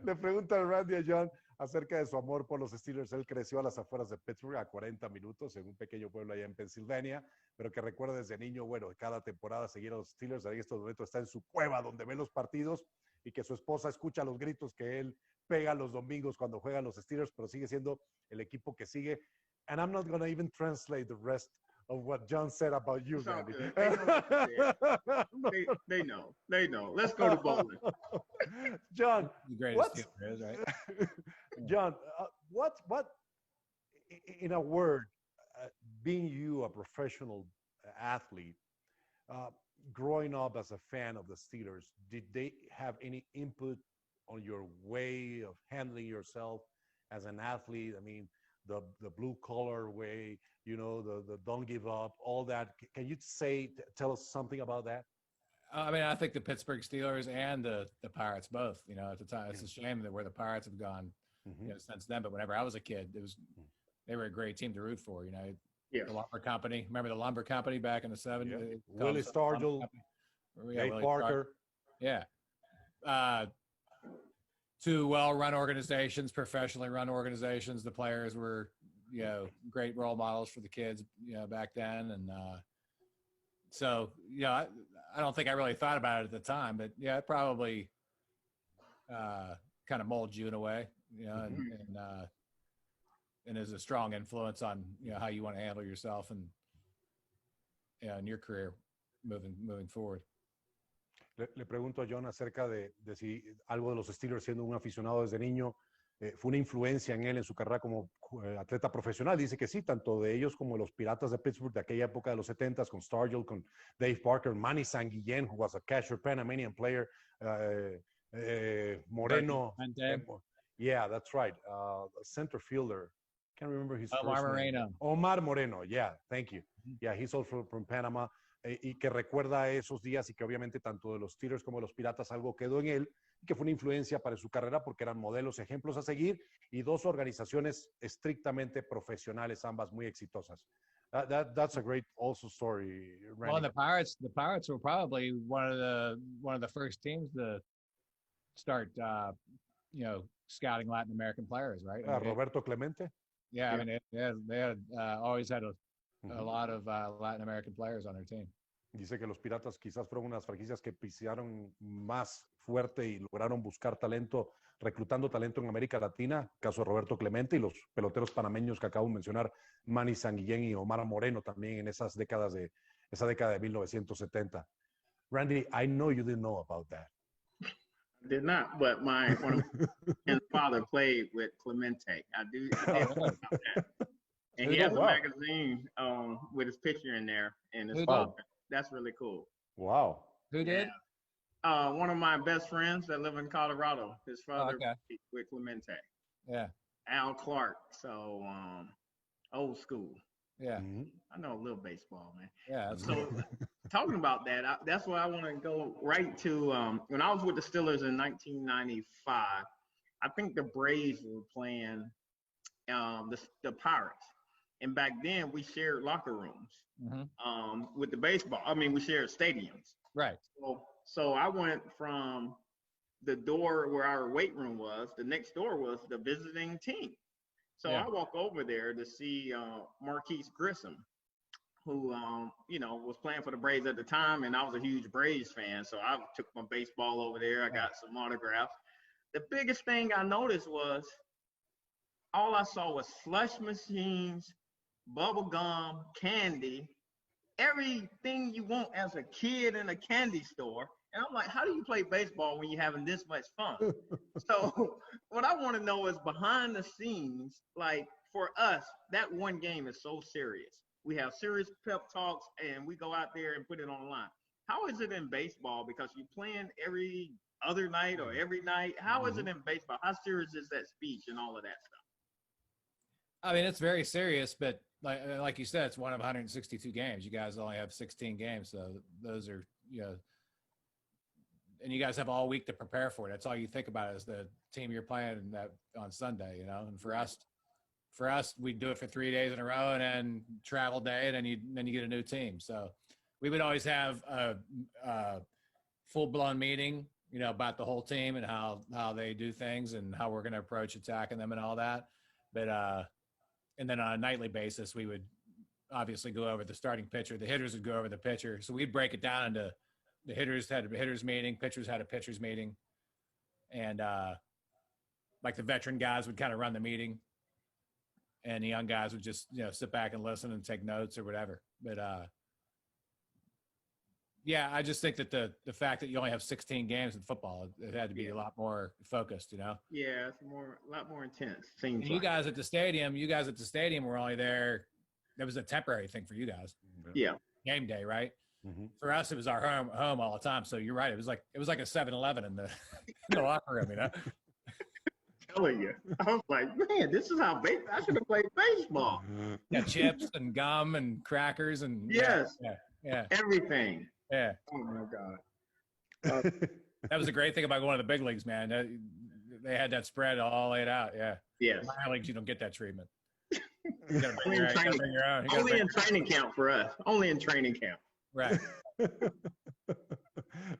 Le pregunta a Randy a John acerca de su amor por los Steelers. Él creció a las afueras de Pittsburgh, a 40 minutos, en un pequeño pueblo allá en Pensilvania, pero que recuerda desde niño, bueno, cada temporada seguir a los Steelers. En estos momentos está en su cueva donde ve los partidos y que su esposa escucha los gritos que él pega los domingos cuando juegan los Steelers, pero sigue siendo el equipo que sigue. And I'm not going to even translate the rest of what John said about you, Randy. They know. Let's go to bowling. John, the greatest Steeler is, right? John, what, in a word, being you a professional athlete, growing up as a fan of the Steelers, did they have any input on your way of handling yourself as an athlete? I mean, the blue collar way, the don't give up, all that. Can you tell us something about that? I mean, I think the Pittsburgh Steelers and the Pirates both, at the time, it's a shame that where the Pirates have gone since then. But whenever I was a kid, they were a great team to root for, Yes. The lumber company. Remember the lumber company back in the 70s? Yeah. Willie Stargell, Dave Parker. Yeah. Two well-run organizations, professionally run organizations. The players were, great role models for the kids, back then. And so, I don't think I really thought about it at the time, but yeah, it probably kind of molds you in a way, and is a strong influence on, how you want to handle yourself and, in your career moving forward. Le pregunto a John acerca de si algo de los Steelers, siendo un aficionado desde niño, fue una influencia en él en su carrera como atleta profesional. Dice que sí, tanto de ellos como los Piratas de Pittsburgh de aquella época de los 70s, con Stargell, con Dave Parker, Manny Sanguillén, who was a catcher, Panamanian player, Moreno. Yeah, that's right. Center fielder. Can't remember his first name. Omar Moreno. Yeah, thank you. Yeah, he's also from Panama. Y que recuerda esos días y que obviamente tanto de los Steelers como de los Piratas algo quedó en él y que fue una influencia para su carrera porque eran modelos, ejemplos a seguir y dos organizaciones estrictamente profesionales, ambas muy exitosas. That's a great also story, Randy. Well, the Pirates were probably one of the first teams to start, scouting Latin American players, right? Roberto Clemente. Yeah, I mean, they had always had a lot of Latin American players on their team. Dice que los Piratas quizás fueron unas franquicias que pisaron más fuerte y lograron buscar talento, reclutando talento en América Latina, caso de Roberto Clemente y los peloteros panameños que acabo de mencionar, Manny Sanguillén y Omar Moreno también en esa década de 1970. Randy, I know you didn't know about that. Did not, but one of my father played with Clemente. I did know about that. And he has a magazine with his picture in there and his father. That's really cool. Wow. Who did? One of my best friends that live in Colorado. His father with Clemente. Yeah. Al Clark. So old school. Yeah. Mm-hmm. I know a little baseball, man. Yeah. So talking about that, that's why I want to go right to when I was with the Steelers in 1995. I think the Braves were playing the Pirates, and back then we shared locker rooms with the baseball. I mean, we shared stadiums. Right. So I went from the door where our weight room was. The next door was the visiting team. So I walk over there to see Marquise Grissom, who, was playing for the Braves at the time, and I was a huge Braves fan. So I took my baseball over there. I got some autographs. The biggest thing I noticed was all I saw was slush machines, bubble gum, candy, everything you want as a kid in a candy store. And I'm like, how do you play baseball when you're having this much fun? So what I want to know is behind the scenes, like for us, that one game is so serious. We have serious pep talks and we go out there and put it on the line. How is it in baseball? Because you're playing every other night or every night. How is it in baseball? How serious is that speech and all of that stuff? I mean, it's very serious, but like you said, it's one of 162 games. You guys only have 16 games. So those are, and you guys have all week to prepare for it. That's all you think about is the team you're playing that on Sunday, and for us, we do it for 3 days in a row and then travel day, and then you get a new team. So we would always have a full-blown meeting, about the whole team and how they do things and how we're going to approach attacking them and all that. But and then on a nightly basis, we would obviously go over the starting pitcher. The hitters would go over the pitcher. So we'd break it down into the hitters had a hitters meeting, pitchers had a pitchers meeting, and like the veteran guys would kind of run the meeting, and the young guys would just sit back and listen and take notes or whatever. But I just think that the fact that you only have 16 games in football, it had to be a lot more focused, Yeah, it's a lot more intense. Seems you guys at the stadium were only there. That was a temporary thing for you guys. Yeah. Game day, right? Mm-hmm. For us, it was our home all the time. So you're right. It was like a 7-Eleven in the locker room, Telling you, I was like, man, this is how I should have played baseball. Yeah, chips and gum and crackers and yeah, everything. Yeah. Oh my God. That was a great thing about going to the big leagues, man. They had that spread all laid out. Yeah. Yes. Minor leagues, you don't get that treatment. Only in training camp for us. Only in training camp. Right.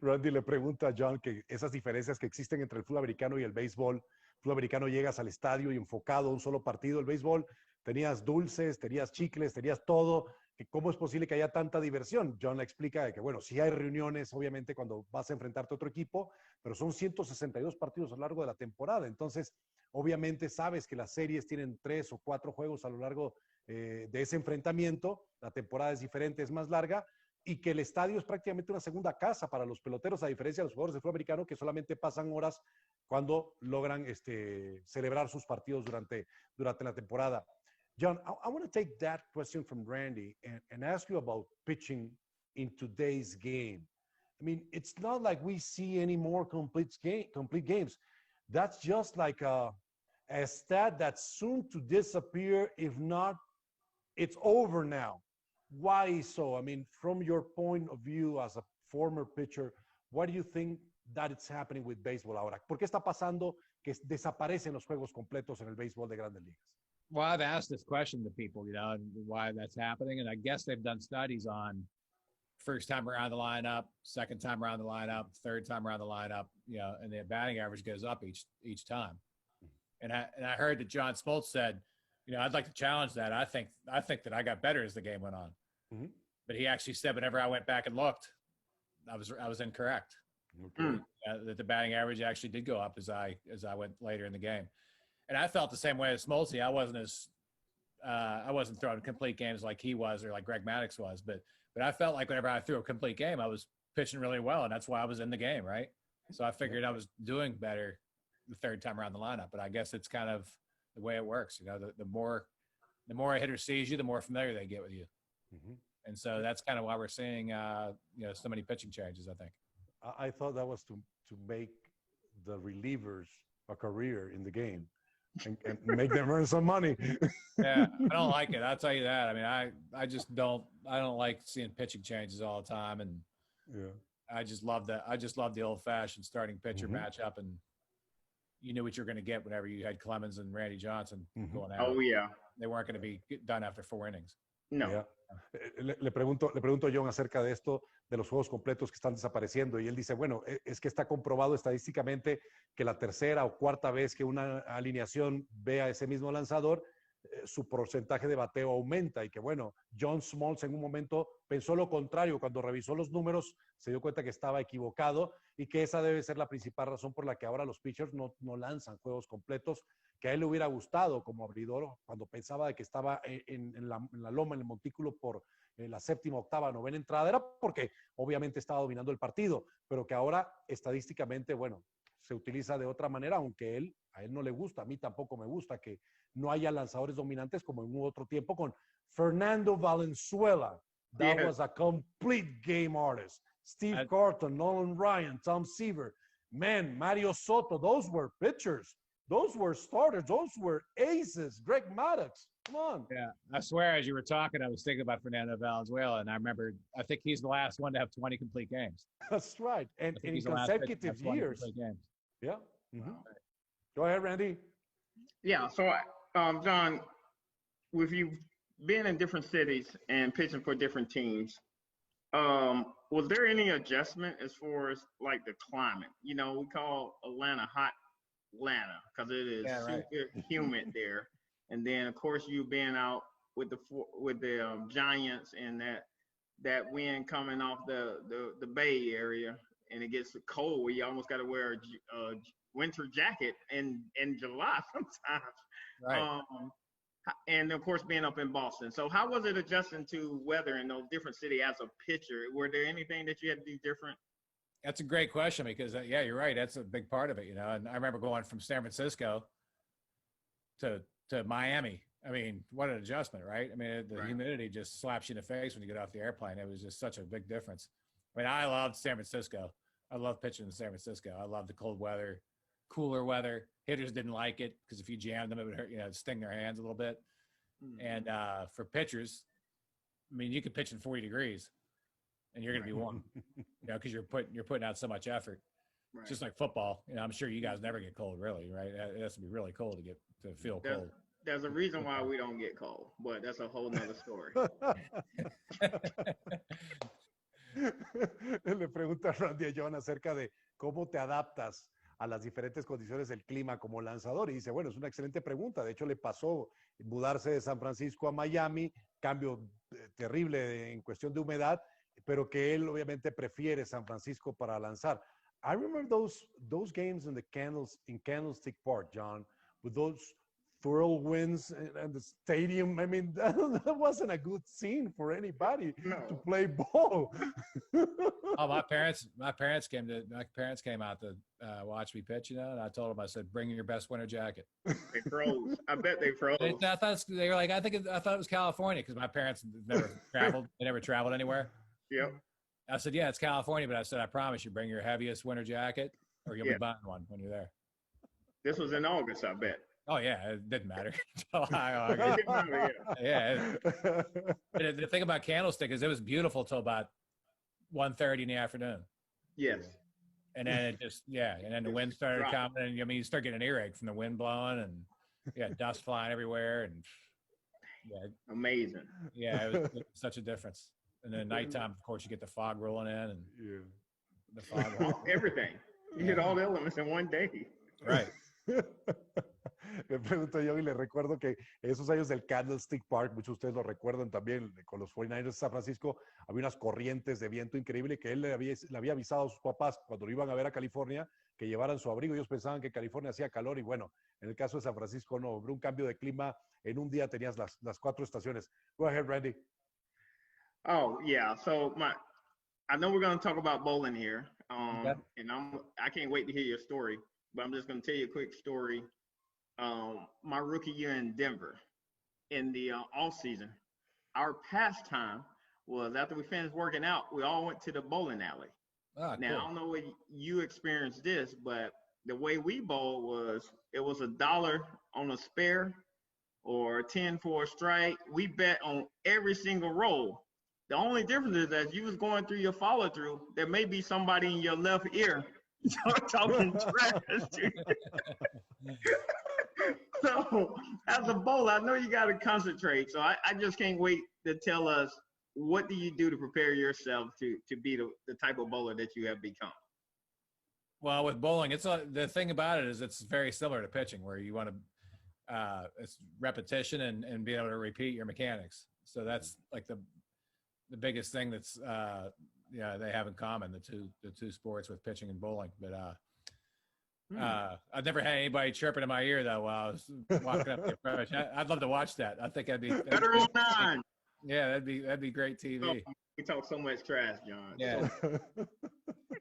Randy le pregunta a John que esas diferencias que existen entre el fútbol americano y el béisbol. El fútbol americano llegas al estadio y enfocado a un solo partido. El béisbol tenías dulces, tenías chicles, tenías todo. ¿Cómo es posible que haya tanta diversión? John le explica que, bueno, sí hay reuniones, obviamente, cuando vas a enfrentarte a otro equipo, pero son 162 partidos a lo largo de la temporada. Entonces, obviamente, sabes que las series tienen 3 o 4 juegos a lo largo de ese enfrentamiento. La temporada es diferente, es más larga, y que el estadio es prácticamente una segunda casa para los peloteros, a diferencia de los jugadores de fútbol americano, que solamente pasan horas cuando logran celebrar sus partidos durante la temporada. John, I want to take that question from Randy and ask you about pitching in today's game. I mean, it's not like we see any more complete games. That's just like a stat that's soon to disappear. If not, it's over now. Why so? I mean, from your point of view as a former pitcher, why do you think that it's happening with baseball ahora? ¿Por qué está pasando que desaparecen los juegos completos en el béisbol de Grandes Ligas? Well, I've asked this question to people, and why that's happening. And I guess they've done studies on first time around the lineup, second time around the lineup, third time around the lineup, and the batting average goes up each time. And I heard that John Smoltz said, I'd like to challenge that. I think that I got better as the game went on. Mm-hmm. but he actually said whenever I went back and looked, I was incorrect. Okay. That the batting average actually did go up as I went later in the game, and I felt the same way as Smoltz. I wasn't throwing complete games like he was or like Greg Maddux was, but I felt like whenever I threw a complete game, I was pitching really well, and that's why I was in the game, right? So I figured I was doing better the third time around the lineup. But I guess it's kind of the way it works. You know, the more a hitter sees you, the more familiar they get with you. Mm-hmm. And so that's kind of why we're seeing, so many pitching changes, I think. I thought that was to make the relievers a career in the game and make them earn some money. Yeah, I don't like it. I'll tell you that. I mean, I just don't like seeing pitching changes all the time. And yeah, I just love the old fashioned starting pitcher matchup. And you knew what you're going to get whenever you had Clemens and Randy Johnson going out. Oh, yeah. They weren't going to be done after 4 innings. No. Yeah. Le pregunto a John acerca de esto, de los juegos completos que están desapareciendo, y él dice, bueno, es que está comprobado estadísticamente que la tercera o cuarta vez que una alineación ve a ese mismo lanzador, su porcentaje de bateo aumenta, y que bueno, John Smoltz en un momento pensó lo contrario, cuando revisó los números se dio cuenta que estaba equivocado, y que esa debe ser la principal razón por la que ahora los pitchers no lanzan juegos completos, que a él le hubiera gustado como abridor cuando pensaba de que estaba en la loma, en el montículo por la séptima, octava, novena entrada, era porque obviamente estaba dominando el partido, pero que ahora estadísticamente, bueno, se utiliza de otra manera, aunque a él no le gusta, a mí tampoco me gusta que no haya lanzadores dominantes como en otro tiempo con Fernando Valenzuela. That was a complete game artist. Steve Carton, Nolan Ryan, Tom Seaver, man, Mario Soto, those were pitchers. Those were starters. Those were aces. Greg Maddux. Come on. Yeah, I swear, as you were talking, I was thinking about Fernando Valenzuela, and I think he's the last one to have 20 complete games. That's right. And in consecutive years. Yeah. Mm-hmm. Wow. Go ahead, Randy. Yeah. So, John, with you being in different cities and pitching for different teams, was there any adjustment as far as like the climate? You know, we call Atlanta hot Atlanta because it is super humid there, and then of course you being out with the Giants and that wind coming off the Bay Area, and it gets cold where you almost got to wear a winter jacket in July sometimes. Right. And of course being up in Boston. So how was it adjusting to weather in those different cities as a pitcher? Were there anything that you had to do different? That's a great question because, yeah, you're right. That's a big part of it, you know. And I remember going from San Francisco to Miami. I mean, what an adjustment, right? I mean, the humidity just slaps you in the face when you get off the airplane. It was just such a big difference. I mean, I loved San Francisco. I love pitching in San Francisco. I loved the cold weather, cooler weather. Hitters didn't like it because if you jammed them, it would hurt, sting their hands a little bit. And for pitchers, I mean, you could pitch in 40 degrees. And you're going to be warm, because you're putting out so much effort. Right. Just like football, I'm sure you guys never get cold, really, right? It has to be really cold to feel cold. There's a reason why we don't get cold, but that's a whole nother story. Le pregunta a Randy a John acerca de cómo te adaptas a las diferentes condiciones del clima como lanzador. Y dice, bueno, es una excelente pregunta. De hecho, le pasó mudarse de San Francisco a Miami, cambio terrible en cuestión de humedad, pero que él obviamente prefiere San Francisco para lanzar. I remember those games in Candlestick Park, John, with those whirlwinds and the stadium. I mean, that wasn't a good scene for anybody to play ball. Oh, my parents came out to watch me pitch, and I told them, I said, bring your best winter jacket. They froze. I bet they froze. I thought it was California because my parents never traveled. They never traveled anywhere. Yep. I said, yeah, it's California, but I said, I promise you, bring your heaviest winter jacket or you'll be buying one when you're there. This was in August, I bet. Oh, yeah, it didn't matter. Yeah. The thing about Candlestick is it was beautiful till about 1:30 in the afternoon. Yes. And then it just, and then the wind started coming, and you start getting an earache from the wind blowing, and dust flying everywhere, and amazing. Yeah, it was such a difference. And then nighttime, of course, you get the fog rolling in, and the fog. Everything. You hit all the elements in one day. Right. Le pregunto yo y le recuerdo que esos años del Candlestick Park, muchos de ustedes lo recuerdan también, con los 49ers de San Francisco, había unas corrientes de viento increíble que él le había avisado a sus papás cuando lo iban a ver a California que llevaran su abrigo. Ellos pensaban que California hacía calor y bueno, en el caso de San Francisco no, hubo un cambio de clima. En un día tenías las 4 estaciones. Go ahead, Randy. Oh, yeah. So I know we're going to talk about bowling here. Okay. And I can't wait to hear your story, but I'm just going to tell you a quick story. My rookie year in Denver, in the off season, our pastime was after we finished working out, we all went to the bowling alley. Ah, Now, cool. I don't know if you experienced this, but the way we bowled was it was $1 on a spare or 10 for a strike. We bet on every single roll. The only difference is as you was going through your follow through, there may be somebody in your left ear talking trash to you. So as a bowler, I know you got to concentrate. So I just can't wait to tell us, what do you do to prepare yourself to be the type of bowler that you have become? Well, with bowling, the thing about it is it's very similar to pitching, where you want to it's repetition and be able to repeat your mechanics. So that's like the biggest thing that's they have in common, the two sports with pitching and bowling. But I've never had anybody chirping in my ear though while I was walking up there. I'd love to watch that. I think that'd be better on 9. Yeah, that'd be great TV. Oh, we talk so much trash, John. Yeah.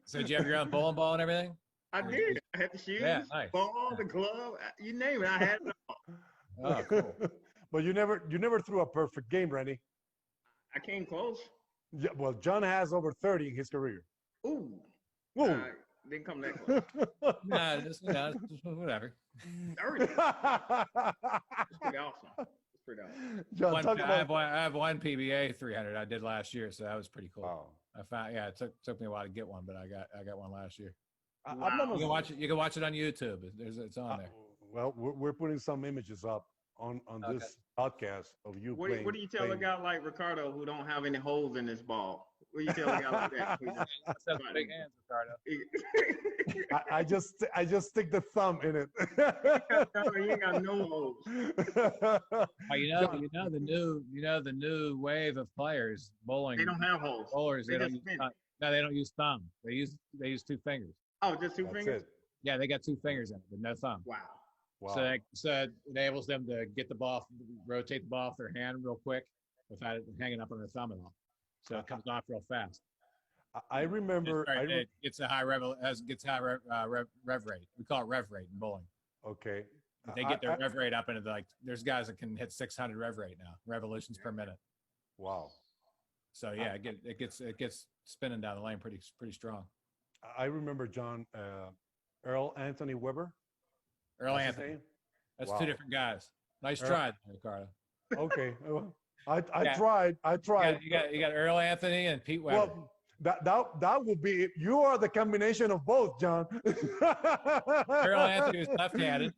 So did you have your own bowling ball and everything? I did. I had the shoes, nice. ball, the glove, you name it. I had it all. Oh, cool. But you never threw a perfect game, Randy. I came close. Yeah, well, John has over 30 in his career. Ooh. Whoa. Didn't come that close. Nah, just whatever. 30. It's pretty awesome. It's pretty awesome. John, I have one PBA 300 I did last year, so that was pretty cool. Wow. I found it took me a while to get one, but I got one last year. Wow. You can watch it. You can watch it on YouTube. It's on there. Well, we're putting some images up on this podcast of you playing. What do you tell a guy like Ricardo who don't have any holes in his ball? What do you tell a guy like that? Big hands, Ricardo. I just stick the thumb in it. You ain't got no holes. Oh, the new wave of players bowling. They don't have holes. Bowlers, they don't use thumb. They use 2 fingers. Oh, just 2 fingers? It. Yeah, they got 2 fingers in it, but no thumb. Wow. So it enables them to get the ball, rotate the ball off their hand real quick without it hanging up on their thumb at all. So it comes off real fast. I remember. It gets a high rev rate. We call it rev rate in bowling. Okay. They get their rev rate up into there's guys that can hit 600 rev rate now, revolutions per minute. Wow. So yeah, it gets spinning down the lane pretty strong. I remember John Earl Anthony Weber. Earl Anthony. That's 2 different guys. Nice try, Ricardo. Okay. I tried. You got Earl Anthony and Pete Weber. Well, that would be it. You are the combination of both, John. Earl Anthony was left-handed.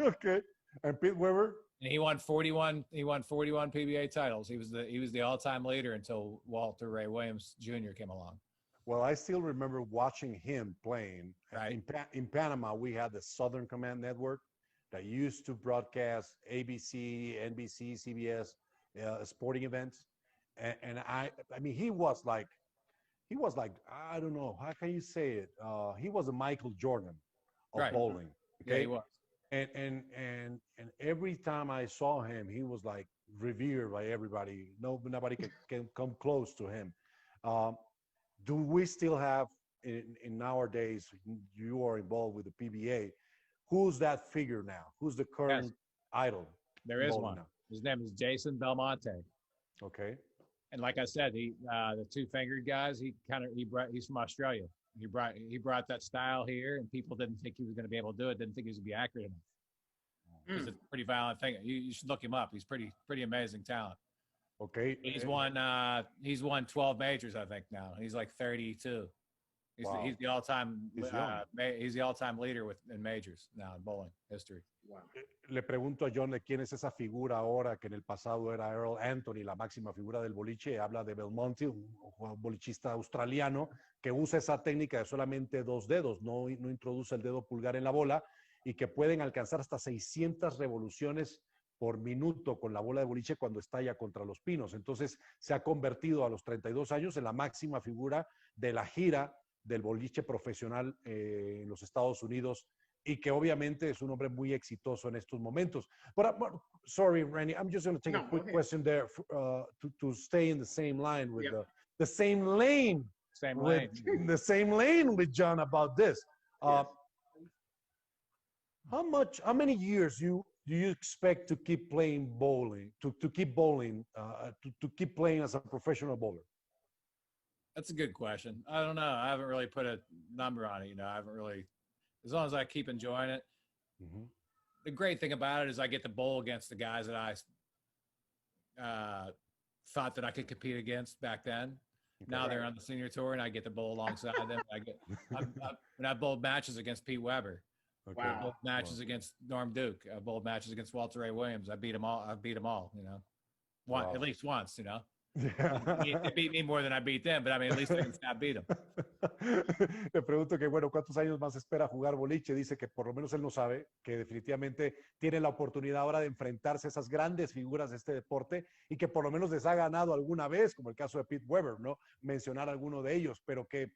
Okay. And Pete Weber? And he won 41 PBA titles. He was the all-time leader until Walter Ray Williams Jr. came along. Well, I still remember watching him playing. Right. In Panama, we had the Southern Command Network that used to broadcast ABC, NBC, CBS sporting events. And I mean, he was like, I don't know, how can you say it? He was a Michael Jordan of bowling. Okay? Yeah, he was. And every time I saw him, he was like revered by everybody. Nobody can come close to him. Do we still have in nowadays? You are involved with the PBA. Who's that figure now? Who's the current idol? There is one. Now? His name is Jason Belmonte. Okay. And like I said, he the 2-fingered guys. He's from Australia. He brought that style here, and people didn't think he was going to be able to do it. Didn't think he was going to be accurate enough. Because it's a pretty violent thing. You should look him up. He's pretty amazing talent. Okay. He's won 12 majors, I think now. He's like 32. He's the all-time leader in majors now in bowling history. Wow. Le pregunto a John de quién es esa figura ahora que en el pasado era Earl Anthony, la máxima figura del boliche. Habla de Belmonte, un bolichista australiano que usa esa técnica de solamente 2 dedos, no introduce el dedo pulgar en la bola y que pueden alcanzar hasta 600 revoluciones por minuto con la bola de boliche cuando estalla contra los pinos. Entonces se ha convertido a los 32 años en la máxima figura de la gira del boliche profesional en los Estados Unidos, y que obviamente es un hombre muy exitoso en estos momentos. But sorry, Randy, I'm just going to take a quick question there to stay in the same line with the same lane. The same lane with John about this. How many years do you expect to keep playing bowling, to keep bowling, to keep playing as a professional bowler? That's a good question. I don't know. I haven't really put a number on it. I haven't really, as long as I keep enjoying it. Mm-hmm. The great thing about it is I get to bowl against the guys that I thought that I could compete against back then. Okay. Now they're on the senior tour, and I get to bowl alongside them. I've bowled matches against Pete Weber. Okay. Wow. I bowled matches against Norm Duke. I bowled matches against Walter Ray Williams. I beat them all. At least once. They beat me more than I beat them, but I mean, at least I can beat them. Le pregunto que, bueno, ¿cuántos años más espera jugar boliche? Dice que por lo menos él no sabe, que definitivamente tiene la oportunidad ahora de enfrentarse a esas grandes figuras de este deporte y que por lo menos les ha ganado alguna vez, como el caso de Pete Weber, ¿no? Mencionar alguno de ellos, pero que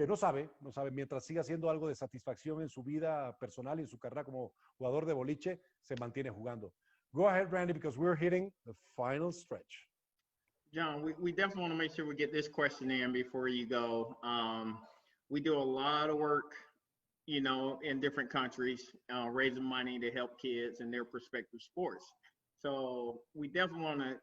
no sabe, mientras siga haciendo algo de satisfacción en su vida personal y en su carrera como jugador de boliche, se mantiene jugando. Go ahead, Randy, because we're hitting the final stretch. John, we definitely want to make sure we get this question in before you go. We do a lot of work, in different countries, raising money to help kids in their prospective sports. So we definitely want to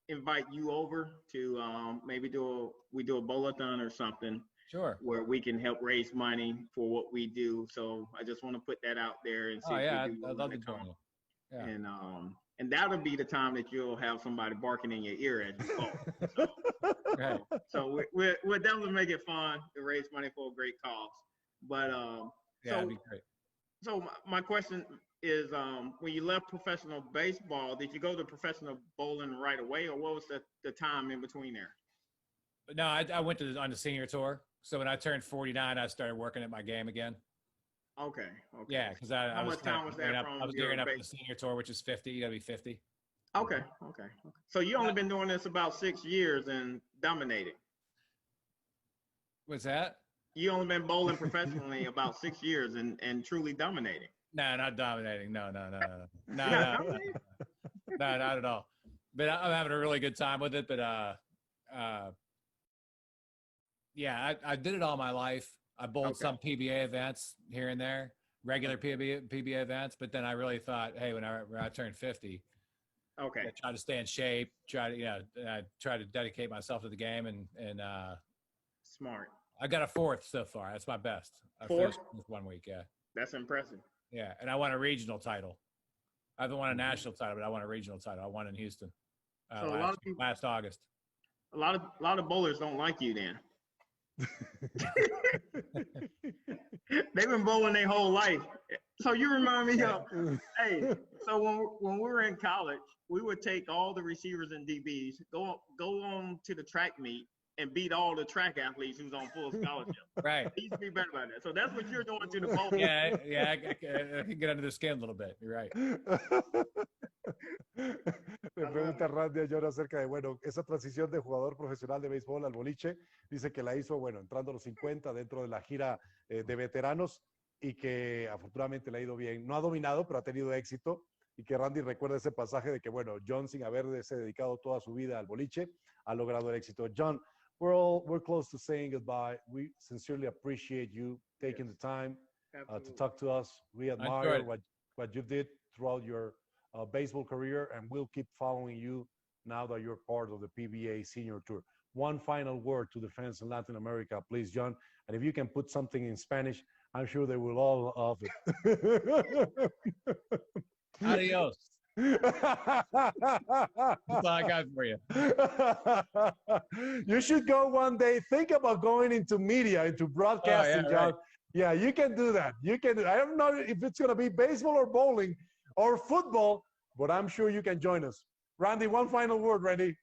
invite you over to maybe do a bowl-a-thon or something. Sure. Where we can help raise money for what we do. So I just want to put that out there and see if we do. I'd love to join you. Yeah. And that'll be the time that you'll have somebody barking in your ear as you go. So we'll definitely make it fun to raise money for a great cause. But that'd be great. So my question is, when you left professional baseball, did you go to professional bowling right away, or what was the time in between there? No, I went on the senior tour. So when I turned 49, I started working at my game again. Okay. Yeah, because How much time was that from? I was gearing up for the senior tour, which is 50. You got to be 50. Okay. So you only been doing this about 6 years and dominating. What's that? You only been bowling professionally about 6 years and truly dominating. No, not dominating. No, not at all. But I'm having a really good time with it. But I did it all my life. I bowled some PBA events here and there, regular PBA events, but then I really thought, hey, when I turned 50, I try to stay in shape, try to dedicate myself to the game, and smart. I got a 4th so far. That's my best. I finished with 1 week. Yeah, that's impressive. Yeah, and I won a regional title. I haven't won a national title, but I won a regional title. I won in Houston last August. A lot of bowlers don't like you then. They've been bowling their whole life. So you remind me of, hey, so when we were in college, we would take all the receivers and DBs, go on to the track meet and beat all the track athletes who's on full scholarship. Right. They used to be better about that. So that's what you're doing to the bowling. Yeah, I can get under the skin a little bit. You're right. Le pregunta a Randy a John acerca de, bueno, esa transición de jugador profesional de béisbol al boliche. Dice que la hizo, bueno, entrando a los 50 dentro de la gira de veteranos, y que afortunadamente le ha ido bien. No ha dominado, pero ha tenido éxito, y que Randy recuerda ese pasaje de que, bueno, John, sin haberse dedicado toda su vida al boliche, ha logrado el éxito. John, we're close to saying goodbye. We sincerely appreciate you taking the time to talk to us. We admire what you did throughout your baseball career, and we'll keep following you now that you're part of the PBA Senior Tour. One final word to the fans in Latin America, please, John. And if you can put something in Spanish, I'm sure they will all love it. Adios. That's all I got for you. You should go one day. Think about going into media, into broadcasting, John. Right. Yeah, you can do that. You can. I don't know if it's going to be baseball or bowling or football, but I'm sure you can join us. Randy, one final word, Randy.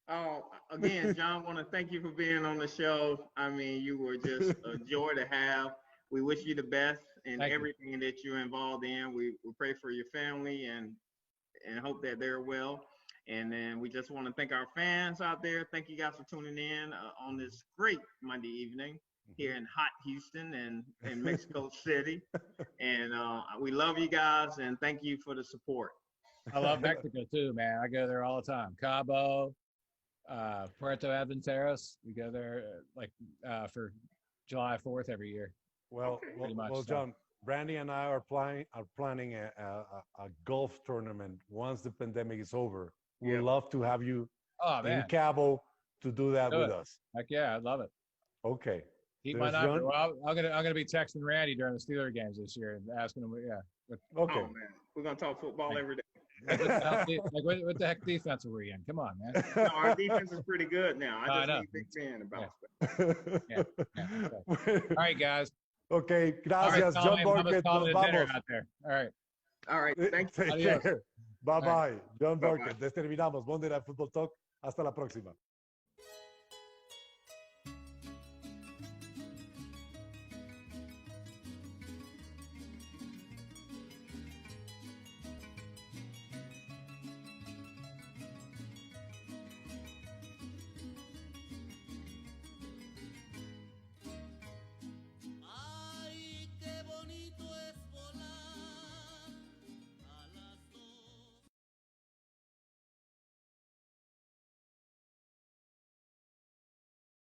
Oh, again, John, I want to thank you for being on the show. I mean, you were just a joy to have. we wish you the best in Thank you. everything that you're involved in. We pray for your family and hope that they're well. And then we just want to thank our fans out there. Thank you guys for tuning in on this great Monday evening here in hot Houston and in Mexico City. And we love you guys and thank you for the support. I love Mexico too, man. I go there all the time. Cabo, Puerto Aventuras. We go there for July 4th every year. Well, Pretty much, so. John, Brandy and I are planning a golf tournament once the pandemic is over. We'd love to have you in Cabo to do that with us. Heck yeah, I'd love it. Okay. Keep my number. Well, I'm gonna be texting Randy during the Steeler games this year and asking him. Yeah. Okay. Oh man, we're gonna talk football every day. What the heck defense are we in? Come on, man. No, our defense is pretty good now. I just need Big Ben to bounce back. All right, guys. Okay, gracias, right, John Burkett. Nos vamos. Out there. All right. Thanks. Take care. Bye bye. John Burkett. Terminamos Monday Night Football Talk. Hasta la próxima.